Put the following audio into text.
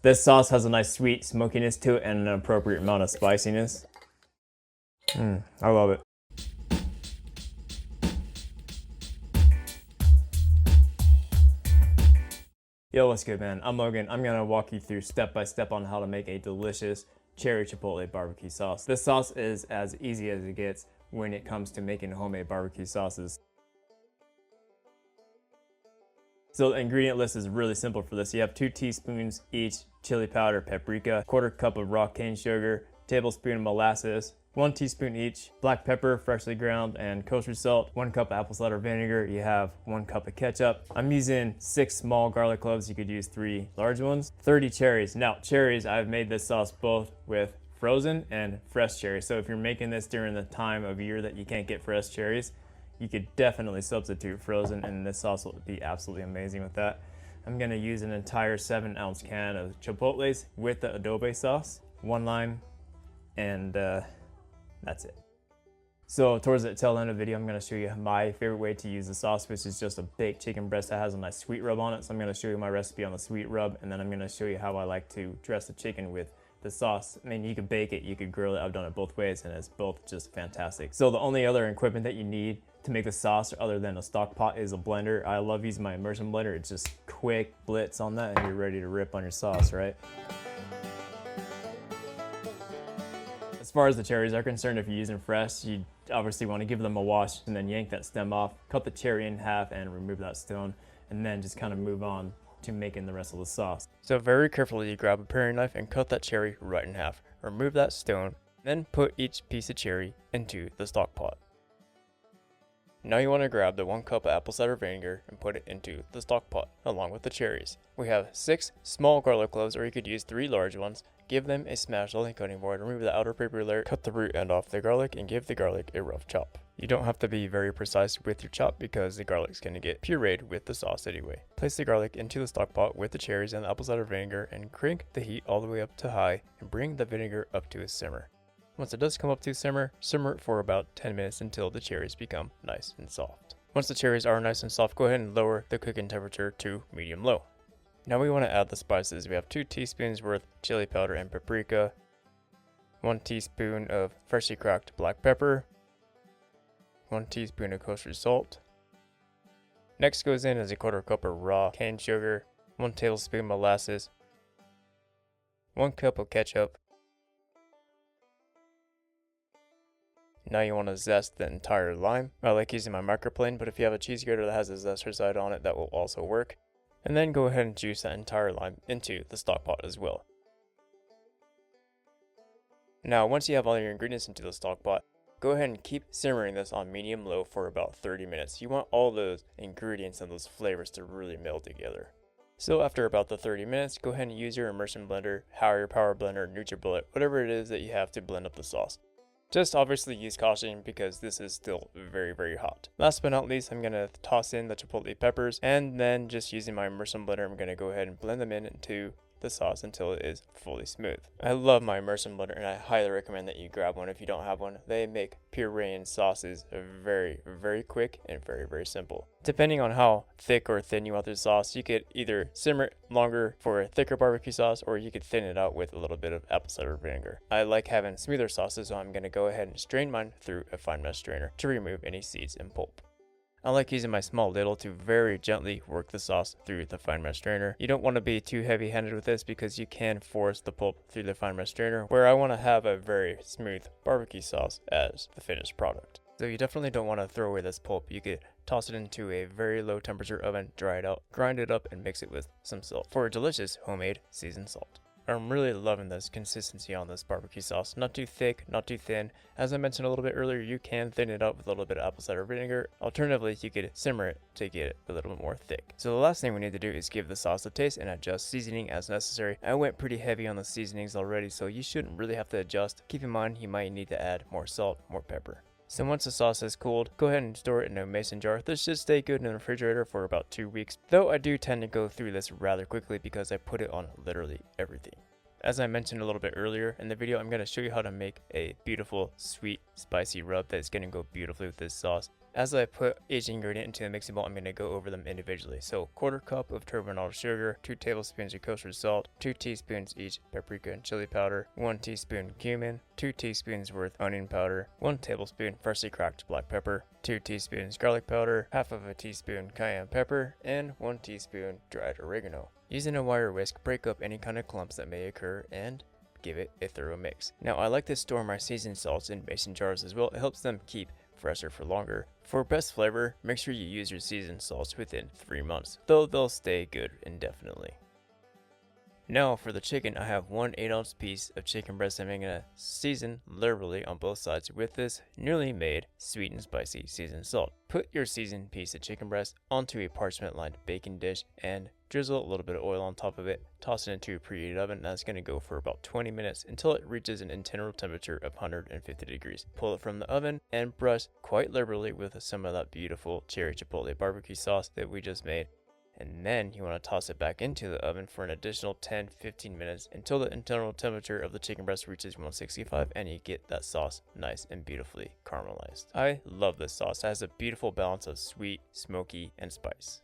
This sauce has a nice sweet smokiness to it and an appropriate amount of spiciness. I love it. Yo, what's good, man? I'm Logan. I'm gonna walk you through step by step on how to make a delicious cherry chipotle barbecue sauce. This sauce is as easy as it gets when it comes to making homemade barbecue sauces. So the ingredient list is really simple for this. You have 2 teaspoons each chili powder, paprika, 1/4 cup of raw cane sugar, tablespoon of molasses, 1 teaspoon each black pepper, freshly ground, and kosher salt, 1 cup apple cider vinegar. You have 1 cup of ketchup. I'm using 6 small garlic cloves. You could use 3 large ones. 30 cherries. Now, cherries, I've made this sauce both with frozen and fresh cherries. So if you're making this during the time of year that you can't get fresh cherries, you could definitely substitute frozen, and this sauce will be absolutely amazing with that. I'm gonna use an entire 7-ounce can of chipotles with the adobe sauce, 1 lime, and that's it. So towards the tail end of the video, I'm gonna show you my favorite way to use the sauce, which is just a baked chicken breast that has a nice sweet rub on it. So I'm gonna show you my recipe on the sweet rub, and then I'm gonna show you how I like to dress the chicken with the sauce. I mean, you could bake it, you could grill it. I've done it both ways, and it's both just fantastic. So the only other equipment that you need to make the sauce other than a stock pot is a blender. I love using my immersion blender. It's just quick blitz on that, and you're ready to rip on your sauce, right? As far as the cherries are concerned, if you're using fresh, you obviously want to give them a wash and then yank that stem off, cut the cherry in half and remove that stone, and then just kind of move on to making the rest of the sauce. So very carefully, you grab a paring knife and cut that cherry right in half. Remove that stone, then put each piece of cherry into the stock pot. Now you want to grab the 1 cup of apple cider vinegar and put it into the stock pot along with the cherries. We have 6 small garlic cloves, or you could use 3 large ones. Give them a smashed on the cutting board, remove the outer paper layer, cut the root end off the garlic, and give the garlic a rough chop. You don't have to be very precise with your chop because the garlic's going to get pureed with the sauce anyway. Place the garlic into the stock pot with the cherries and the apple cider vinegar and crank the heat all the way up to high and bring the vinegar up to a simmer. Once it does come up to simmer, simmer it for about 10 minutes until the cherries become nice and soft. Once the cherries are nice and soft, go ahead and lower the cooking temperature to medium-low. Now we want to add the spices. We have 2 teaspoons worth chili powder and paprika, 1 teaspoon of freshly cracked black pepper, 1 teaspoon of kosher salt. Next goes in is a 1/4 cup of raw cane sugar, 1 tablespoon molasses, 1 cup of ketchup. Now you want to zest the entire lime. I like using my microplane, but if you have a cheese grater that has a zester side on it, that will also work. And then go ahead and juice that entire lime into the stock pot as well. Now once you have all your ingredients into the stock pot, go ahead and keep simmering this on medium-low for about 30 minutes. You want all those ingredients and those flavors to really meld together. So after about the 30 minutes, go ahead and use your immersion blender, Haier Power Blender, NutriBullet, whatever it is that you have to blend up the sauce. Just obviously use caution because this is still very, very hot. Last but not least, I'm going to toss in the chipotle peppers, and then just using my immersion blender, I'm going to go ahead and blend them into the sauce until it is fully smooth. I love my immersion blender, and I highly recommend that you grab one if you don't have one. They make pureeing sauces very, very quick and very, very simple. Depending on how thick or thin you want the sauce, you could either simmer it longer for a thicker barbecue sauce, or you could thin it out with a little bit of apple cider vinegar. I like having smoother sauces, so I'm going to go ahead and strain mine through a fine mesh strainer to remove any seeds and pulp. I like using my small ladle to very gently work the sauce through the fine mesh strainer. You don't want to be too heavy-handed with this because you can force the pulp through the fine mesh strainer, where I want to have a very smooth barbecue sauce as the finished product. So you definitely don't want to throw away this pulp. You could toss it into a very low temperature oven, dry it out, grind it up, and mix it with some salt for a delicious homemade seasoned salt. I'm really loving this consistency on this barbecue sauce. Not too thick, not too thin. As I mentioned a little bit earlier, you can thin it out with a little bit of apple cider vinegar. Alternatively, you could simmer it to get it a little bit more thick. So the last thing we need to do is give the sauce a taste and adjust seasoning as necessary. I went pretty heavy on the seasonings already, so you shouldn't really have to adjust. Keep in mind, you might need to add more salt, more pepper. So once the sauce has cooled, go ahead and store it in a mason jar. This should stay good in the refrigerator for about 2 weeks, though I do tend to go through this rather quickly because I put it on literally everything. As I mentioned a little bit earlier in the video, I'm going to show you how to make a beautiful, sweet, spicy rub that's going to go beautifully with this sauce. As I put each ingredient into the mixing bowl, I'm going to go over them individually. So 1/4 cup of turbinado sugar, 2 tablespoons of kosher salt, 2 teaspoons each paprika and chili powder, 1 teaspoon cumin, 2 teaspoons worth onion powder, 1 tablespoon freshly cracked black pepper, 2 teaspoons garlic powder, half of a teaspoon cayenne pepper, and 1 teaspoon dried oregano. Using a wire whisk, break up any kind of clumps that may occur and give it a thorough mix. Now I like to store my seasoned salts in mason jars as well. It helps them keep fresher for longer. For best flavor, make sure you use your seasoned salts within 3 months, though they'll stay good indefinitely. Now for the chicken, I have 1 8-ounce piece of chicken breast I'm going to season liberally on both sides with this newly made sweet and spicy seasoned salt. Put your seasoned piece of chicken breast onto a parchment lined baking dish and drizzle a little bit of oil on top of it. Toss it into a preheated oven, and that's going to go for about 20 minutes until it reaches an internal temperature of 150 degrees. Pull it from the oven and brush quite liberally with some of that beautiful cherry chipotle barbecue sauce that we just made. And then you want to toss it back into the oven for an additional 10-15 minutes until the internal temperature of the chicken breast reaches 165 and you get that sauce nice and beautifully caramelized. I love this sauce. It has a beautiful balance of sweet, smoky, and spice.